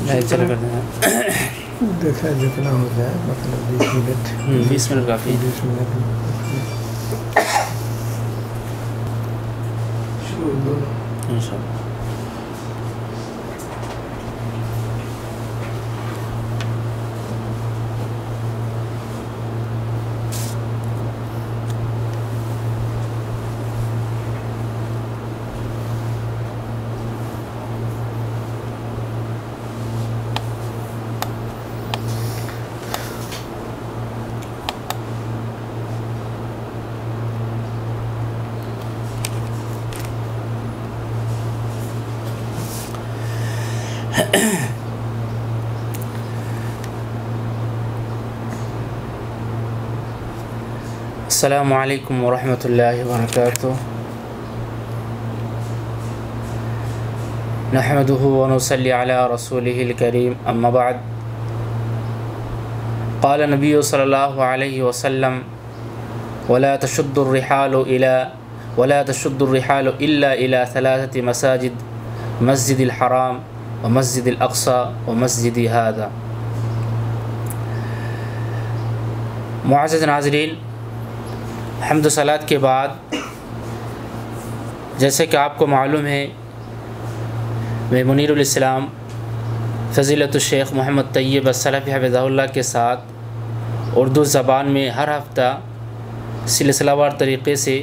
چلو کر دیں دیکھا جتنا ہو جائے مطلب 20 منٹ کافی 20 منٹ انشاءاللہ. السلام علیکم ورحمۃ اللہ وبرکاتہ. نحمده ونصلی علی رسولہ الکریم. اما بعد. قال نبی صلی اللہ علیہ وسلم ولا تشد الرحال الا الى 3 مساجد مسجد الحرام ومسجد الاقصى ومسجد هذا. معزز ناظرین، حمد و صلات کے بعد جیسے کہ آپ کو معلوم ہے، میں منیر الاسلام فضیلت الشیخ محمد طیب السلفی حفظہ اللہ کے ساتھ اردو زبان میں ہر ہفتہ سلسلہ وار طریقے سے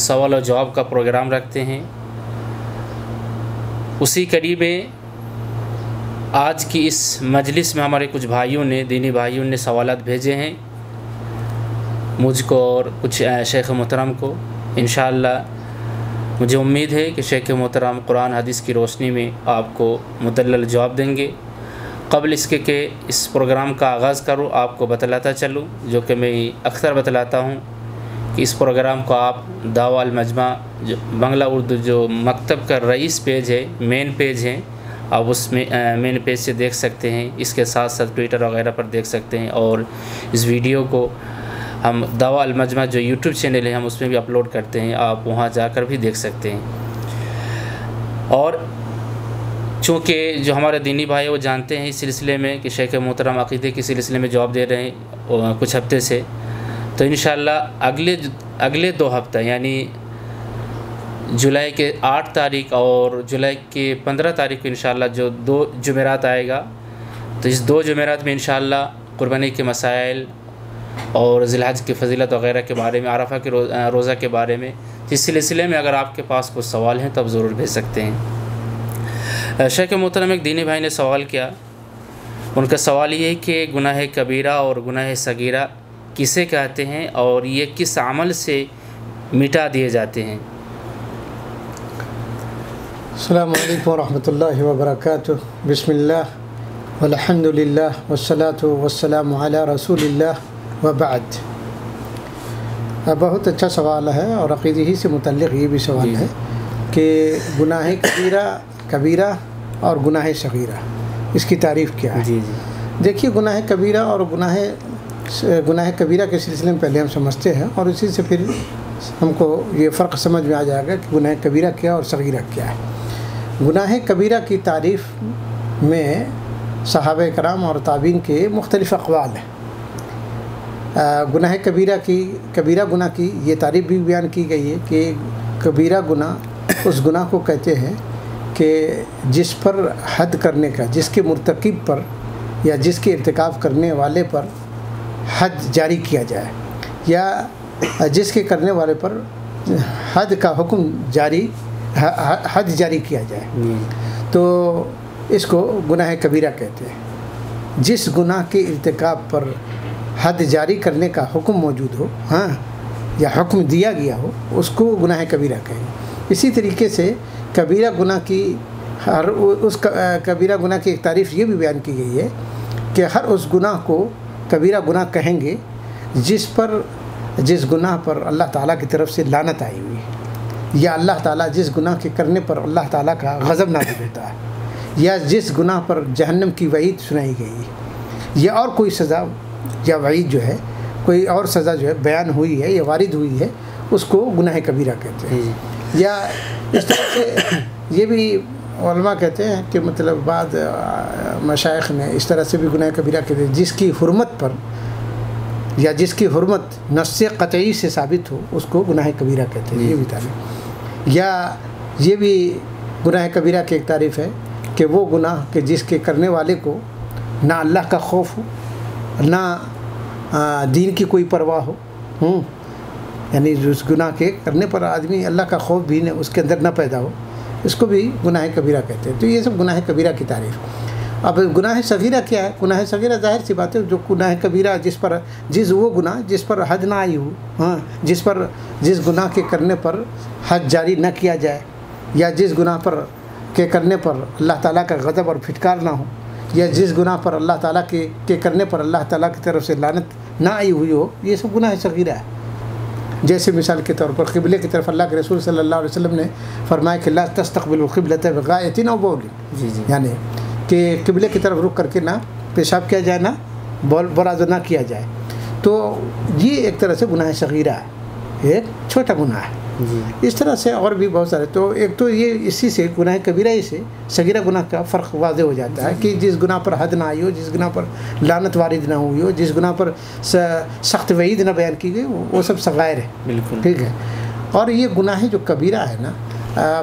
سوال و جواب کا پروگرام رکھتے ہیں. اسی قریب آج کی اس مجلس میں ہمارے کچھ بھائیوں نے، دینی بھائیوں نے سوالات بھیجے ہیں مجھ کو اور کچھ شیخ محترم کو. انشاءاللہ مجھے امید ہے کہ شیخ محترم قرآن حدیث کی روشنی میں آپ کو مدلل جواب دیں گے. قبل اس کے کہ اس پروگرام کا آغاز کروں، آپ کو بتلاتا چلوں، جو کہ میں اکثر بتلاتا ہوں، کہ اس پروگرام کو آپ دعوی المجمع جو بنگلہ اردو جو مکتب کا رئیس پیج ہے، مین پیج ہے، آپ اس میں مین پیج سے دیکھ سکتے ہیں. اس کے ساتھ ساتھ ٹویٹر وغیرہ پر دیکھ سکتے ہیں، اور اس ویڈیو کو ہم دعوی المجمع جو یوٹیوب چینل ہے ہم اس میں بھی اپلوڈ کرتے ہیں، آپ وہاں جا کر بھی دیکھ سکتے ہیں. اور چونکہ جو ہمارے دینی بھائی وہ جانتے ہیں اس سلسلے میں کہ شیخ محترم عقیدے کے سلسلے میں جواب دے رہے ہیں کچھ ہفتے سے، تو انشاءاللہ اگلے 2 ہفتہ یعنی جولائی کے 8 تاریخ اور جولائی کے 15 تاریخ کو انشاءاللہ جو 2 جمعرات آئے گا، تو اس 2 جمعرات میں انشاءاللہ قربانی کے مسائل اور ذی الحج کی فضیلت وغیرہ کے بارے میں، عرفہ کے روزہ کے بارے میں، اس سلسلے میں اگر آپ کے پاس کچھ سوال ہیں تو آپ ضرور بھیج سکتے ہیں. شیخ محترم ایک دینی بھائی نے سوال کیا. ان کا سوال یہ ہے کہ گناہ کبیرہ اور گناہ صغیرہ کسے کہتے ہیں اور یہ کس عمل سے مٹا دیے جاتے ہیں؟ السلام علیکم ورحمۃ اللہ وبرکاتہ. بسم اللہ والحمد للہ والصلاۃ والسلام علی رسول اللہ وبعد. بہت اچھا سوال ہے اور عقیدے ہی سے متعلق یہ بھی سوال ہے کہ گناہ کبیرہ اور گناہ صغیرہ اس کی تعریف کیا ہے. جی دیکھیے، گناہ کبیرہ اور گناہ کبیرہ کے سلسلے میں پہلے ہم سمجھتے ہیں، اور اسی سے پھر ہم کو یہ فرق سمجھ میں آ جائے گا کہ گناہ کبیرہ کیا اور صغیرہ کیا ہے. گناہ کبیرہ کی تعریف میں صحابہ کرام اور تابعین کے مختلف اقوال ہیں. گناہ کبیرہ گناہ کی یہ تعریف بھی بیان کی گئی ہے کہ کبیرہ گناہ اس گناہ کو کہتے ہیں کہ جس پر حد کرنے کا، جس کے مرتکب پر یا جس کے ارتکاب کرنے والے پر حد جاری کیا جائے، یا جس کے کرنے والے پر حد کا حکم حد جاری کیا جائے، تو اس کو گناہ کبیرہ کہتے ہیں. جس گناہ کے ارتکاب پر حد جاری کرنے کا حکم موجود ہو، یا حکم دیا گیا ہو، اس کو گناہ کبیرہ کہیں. اسی طریقے سے کبیرہ گناہ کی کبیرہ گناہ کی ایک تعریف یہ بھی بیان کی گئی ہے کہ ہر اس گناہ کو کبیرہ گناہ کہیں گے جس گناہ پر اللہ تعالیٰ کی طرف سے لعنت آئی ہوئی ہے، یا اللہ تعالیٰ جس گناہ کے کرنے پر اللہ تعالیٰ کا غضب نازل ہوتا ہے، یا جس گناہ پر جہنم کی وعید سنائی گئی ہے، یا اور کوئی سزا یا وعید جو ہے، کوئی اور سزا جو ہے بیان ہوئی ہے یا وارد ہوئی ہے، اس کو گناہ کبیرہ کہتے ہیں. یا اس طرح سے یہ بھی علماء کہتے ہیں کہ مطلب بعض مشائخ نے اس طرح سے بھی گناہ کبیرہ کہتے ہیں جس کی حرمت پر یا جس کی حرمت نص قطعی سے ثابت ہو اس کو گناہ کبیرہ کہتے ہیں. یہ بھی تعریف. یا یہ بھی گناہ کبیرہ کی ایک تعریف ہے کہ وہ گناہ کہ جس کے کرنے والے کو نہ اللہ کا خوف ہو نہ دین کی کوئی پرواہ ہو. یعنی اس گناہ کے کرنے پر آدمی اللہ کا خوف بھی اس کے اندر نہ پیدا ہو, اس کو بھی گناہ کبیرہ کہتے ہیں. تو یہ سب گناہ کبیرہ کی تعریف. اب گناہ صغیرہ کیا ہے؟ گناہ صغیرہ ظاہر سی بات ہے جو گناہ کبیرہ وہ گناہ جس پر حد نہ آئی ہو, جس گناہ کے کرنے پر حد جاری نہ کیا جائے, یا جس گناہ پر کے کرنے پر اللہ تعالیٰ کا غضب اور پھٹکار نہ ہو, یا جس گناہ پر اللہ تعالیٰ کے کرنے پر اللہ تعالیٰ کی طرف سے لعنت نہ آئی ہوئی ہو, یہ سب گناہ صغیرہ ہے. جیسے مثال کے طور پر قبلے کی طرف اللہ کے رسول صلی اللہ علیہ وسلم نے فرمایا کہ لا تستقبلوا القبلۃ بغائط او بول, یعنی کہ قبلے کی طرف رخ کر کے نہ پیشاب کیا جائے نہ براز نہ کیا جائے. تو یہ ایک طرح سے گناہ صغیرہ ہے, ایک چھوٹا گناہ ہے. اس طرح سے اور بھی بہت سارے. تو ایک تو یہ اسی سے گناہ کبیرہ سے صغیرہ گناہ کا فرق واضح ہو جاتا ہے کہ جس گناہ پر حد نہ آئی ہو, جس گناہ پر لعنت وارد نہ ہوئی ہو, جس گناہ پر سخت وعید نہ بیان کی گئی, وہ سب صغائر ہے. بالکل ٹھیک ہے. اور یہ گناہ جو کبیرہ ہے نا,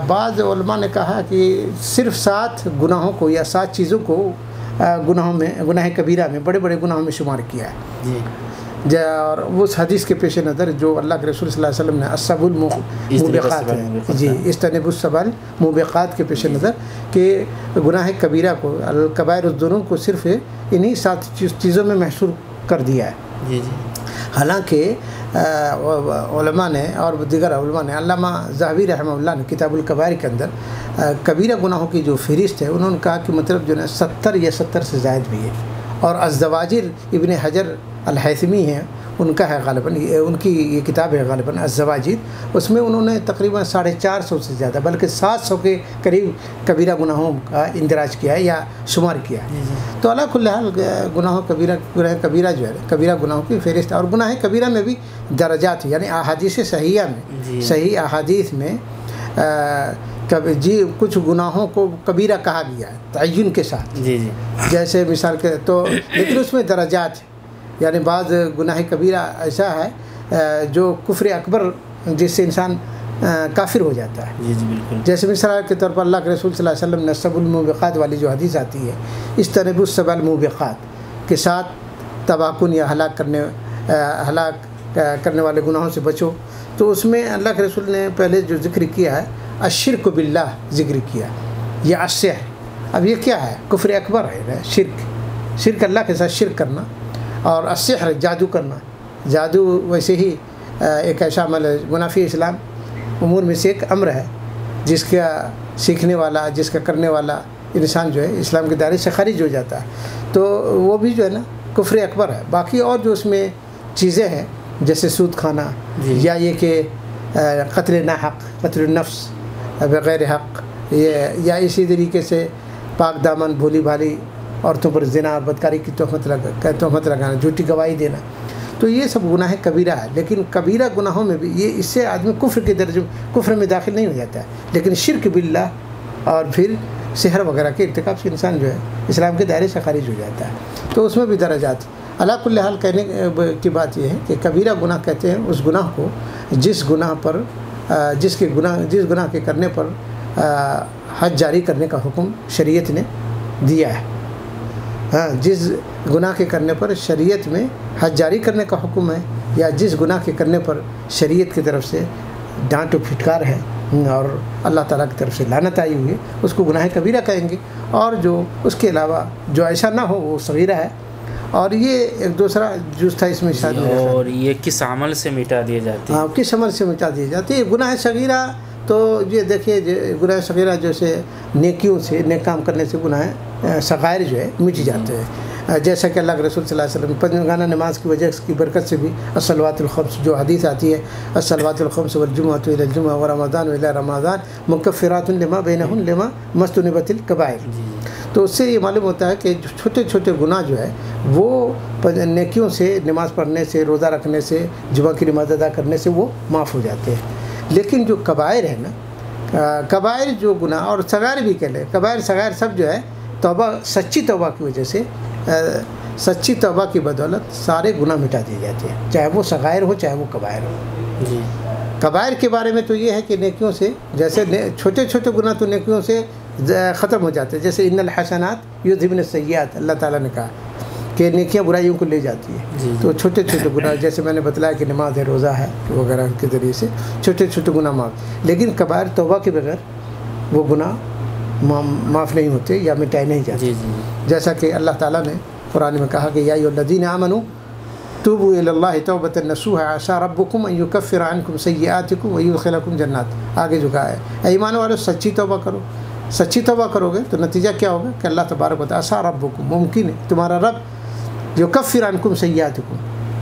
بعض علماء نے کہا کہ صرف 7 گناہوں کو یا 7 چیزوں کو گناہوں میں, گناہ کبیرہ میں, بڑے بڑے گناہوں میں شمار کیا ہے. اور اس حدیث کے پیش نظر جو اللہ کے رسول صلی اللہ علیہ وسلم نے السبع الموبقات ہے, اجتنبوا السبع الموبقات کے پیش نظر کہ گناہ کبیرہ کو, الکبائر الذنوب کو صرف انہی 7 چیزوں میں محصور کر دیا ہے. حالانکہ علماء نے اور دیگر علماء نے, علامہ ذہبی رحمہ اللہ نے کتاب الکبائر کے اندر کبیرہ گناہوں کی جو فہرست ہے انہوں نے کہا کہ مطلب جو ہے 70 یا 70 سے زائد بھی ہے. اور الزواجر ابن حجر الحیثمی ہیں, ان کا ہے غالباً, ان کی یہ کتاب ہے غالباً الزواجر, اس میں انہوں نے تقریباً 450 سے زیادہ بلکہ 700 کے قریب کبیرہ گناہوں کا اندراج کیا ہے یا شمار کیا ہے. تو علی کل حال گناہ کبیرہ جو ہے کبیرہ گناہوں کی فہرست. اور گناہ کبیرہ میں بھی درجات, یعنی احادیث صحیحہ میں, صحیح احادیث میں کچھ گناہوں کو کبیرہ کہا گیا ہے تعین کے ساتھ. جیسے مثال کے تو, لیکن اس میں درجات ہیں. یعنی بعض گناہ کبیرہ ایسا ہے جو کفر اکبر جس سے انسان کافر ہو جاتا ہے. بالکل. جیسے مثال کے طور پر اللہ کے رسول صلی اللہ علیہ وسلم نے السبع الموبقات والی جو حدیث آتی ہے, اجتنبوا السبع الموبقات کے ساتھ تباکن یا ہلاک کرنے والے گناہوں سے بچو. تو اس میں اللہ کے رسول نے پہلے جو ذکر کیا ہے الشرک باللہ ذکر کیا, یا السحر. اب یہ کیا ہے؟ کفر اکبر ہے, شرک اللہ کے ساتھ شرک کرنا. اور السحر جادو کرنا. جادو ویسے ہی ایک ایسا عمل ہے منافی اسلام امور میں سے ایک امر ہے جس کا سیکھنے والا, جس کا کرنے والا انسان جو ہے اسلام کے دائرے سے خارج ہو جاتا ہے. تو وہ بھی جو ہے نا کفر اکبر ہے. باقی اور جو اس میں چیزیں ہیں جیسے سود کھانا, یا یہ کہ قتل ناحق, قتل النفس بغیر حق, یا اسی طریقے سے پاک دامن بھولی بھالی عورتوں پر زنا اور بدکاری کی تہمت لگانا, جھوٹی گواہی دینا. تو یہ سب گناہ کبیرہ ہے. لیکن کبیرہ گناہوں میں بھی یہ, اس سے آدمی کفر کے درجے کفر میں داخل نہیں ہو جاتا ہے. لیکن شرک باللہ اور پھر سحر وغیرہ کے ارتکاب سے انسان جو ہے اسلام کے دائرے سے خارج ہو جاتا ہے. تو اس میں بھی درجات. علی کل حال کہنے کی بات یہ ہے کہ کبیرہ گناہ کہتے ہیں اس گناہ کو جس گناہ کے کرنے پر حد جاری کرنے کا حکم شریعت نے دیا ہے. جس گناہ کے کرنے پر شریعت میں حد جاری کرنے کا حکم ہے, یا جس گناہ کے کرنے پر شریعت کی طرف سے ڈانٹ و پھٹکار ہے اور اللہ تعالیٰ کی طرف سے لعنت آئی ہوئی ہے, اس کو گناہ کبیرہ کہیں گے. اور جو اس کے علاوہ جو ایسا نہ ہو وہ صغیرہ ہے. اور یہ ایک دوسرا جز تھا اس میں شاید, اور یہ کس عمل سے مٹا دیے جاتے ہیں؟ ہاں, کس عمل سے مٹا دیے جاتے ہیں گناہ صغیرہ. تو یہ دیکھیے گناہ صغیرہ جیسے نیکیوں سے, نیک کام کرنے سے گناہ صغائر جو ہے مٹ جاتے ہیں. جیسا کہ اللہ کے رسول صلی اللہ علیہ وسلم پنجگانہ نماز کی وجہ کی برکت سے بھی الصلوات الخمس جو حدیث آتی ہے, الصلوات الخمس والجمعۃ الی الجمعہ ورمضان الی رمضان مکفرات لما بینہن لما مجتنبت الکبائر. تو اس سے یہ معلوم ہوتا ہے کہ چھوٹے چھوٹے گناہ جو ہے وہ نیکیوں سے, نماز پڑھنے سے, روزہ رکھنے سے, جمعہ کی نماز ادا کرنے سے وہ معاف ہو جاتے ہیں. لیکن جو کبائر ہے نا, کبائر جو گناہ اور صغائر بھی کہہ لیں، کبائر صغائر سب جو ہے توبہ، سچی توبہ کی وجہ سے، سچی توبہ کی بدولت سارے گناہ مٹا دیے جاتے ہیں، چاہے وہ صغائر ہو چاہے وہ کبائر ہو۔ جی کبائر کے بارے میں تو یہ ہے کہ نیکیوں سے، جیسے چھوٹے چھوٹے گناہ تو نیکیوں سے ختم ہو جاتے ہیں، جیسے ان الحسنات یذھبن السیئات، اللہ تعالیٰ نے کہا کہ نیکیاں برائیوں کو لے جاتی ہیں۔ جی تو چھوٹے چھوٹے گناہ، جیسے میں نے بتلایا کہ نماز ہے، روزہ ہے وغیرہ کے ذریعے سے چھوٹے چھوٹے گناہ معاف، لیکن کبائر توبہ کے بغیر وہ گناہ معاف نہیں ہوتے یا مٹائے نہیں جاتے۔ جی جی جیسا کہ اللہ تعالیٰ نے قرآن میں کہا کہ یا ایھا الذین آمنوا توبوا الی اللہ توبۃ نصوحا عسیٰ ربکم ان یکفر عنکم سیئاتکم ویدخلکم جنات، آگے جو کہا ہے اے ایمان والو سچی توبہ کرو، سچی توبہ کرو گے تو نتیجہ کیا ہوگا کہ اللہ تبارک و تعالیٰ عسیٰ ربکم، ممکن ہے تمہارا رب یکفر عنکم سیئاتکم،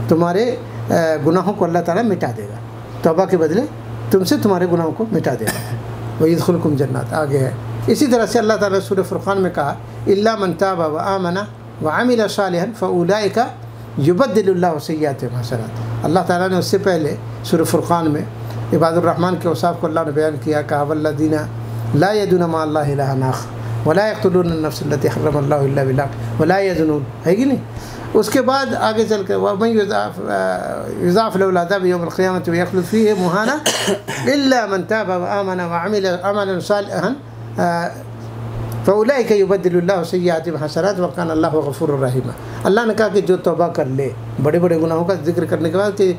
تمہارے گناہوں کو اللہ تعالیٰ مٹا دے گا، توبہ کے بدلے تم سے تمہارے گناہوں کو مٹا دے گا، ویدخلکم جنات آگے ہے۔ اسی طرح سے اللہ تعالیٰ نے سورہ فرقان میں کہا الا من تاب وآمن وعمل صالحا فاولئک یبدل اللہ سیئاتہم حسنات۔ اللہ تعالیٰ نے اس سے پہلے سورہ فرقان میں عباد الرحمن کے اوصاف کو اللہ نے بیان کیا، کہا والذین لا یدعون مع اللہ الہا آخر ولا یقتلون النفس التي حرم اللہ الا بالحق ولا یزنون، ہے کہ نہیں؟ اس کے بعد آگے چل کے ومن یضاعف له العذاب یوم القیامة ویخلد فیہ مہانا الا من تاب وآمن وعمل عملا صالحا فاولئک یبدل اللہ سیئاتہم حسنات وکان اللہ غفور الرحیم۔ اللہ نے کہا کہ جو توبہ کر لے، بڑے بڑے گناہوں کا ذکر کرنے کے بعد کہ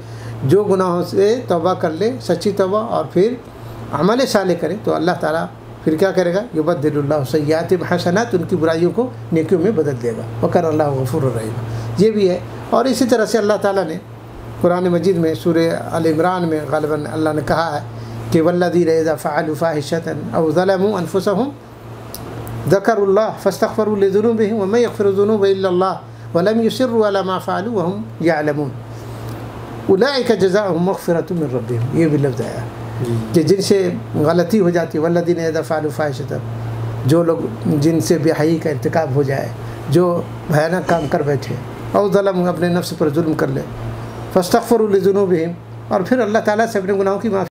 جو گناہوں سے توبہ کر لے، سچی توبہ، اور پھر عمل صالح کرے تو اللہ تعالیٰ پھر کیا کرے گا؟ یبدل اللہ سیئاتہم حسنات، ان کی برائیوں کو نیکیوں میں بدل دے گا، وکان اللہ غفور الرحیم۔ یہ بھی ہے۔ اور اسی طرح سے اللہ تعالیٰ نے قرآن مجید میں سورہ آل عمران میں غالباً اللہ نے کہا ہے کہ والذین اذا فعلوا فاحشة او ظلموا انفسهم ذکروا اللہ فاستغفروا لذنوبهم ومن یغفر الذنوب الا اللہ ولم یصروا على ما فعلوا وهم يعلمون اولئک جزاؤهم مغفرۃ من ربهم، یہ بھی لفظ آیا کہ جن سے غلطی ہو جاتی ہے، والذین اذا فعلوا فاحشة، جو لوگ جن سے بے حیائی کا ارتکاب ہو جائے، جو بھیانک کام کر بیٹھے، او ظلم، اپنے نفس پر ظلم کر لے، فاستغفروا لذنوبهم، اور پھر اللہ تعالیٰ سے اپنے گناہوں کی معافی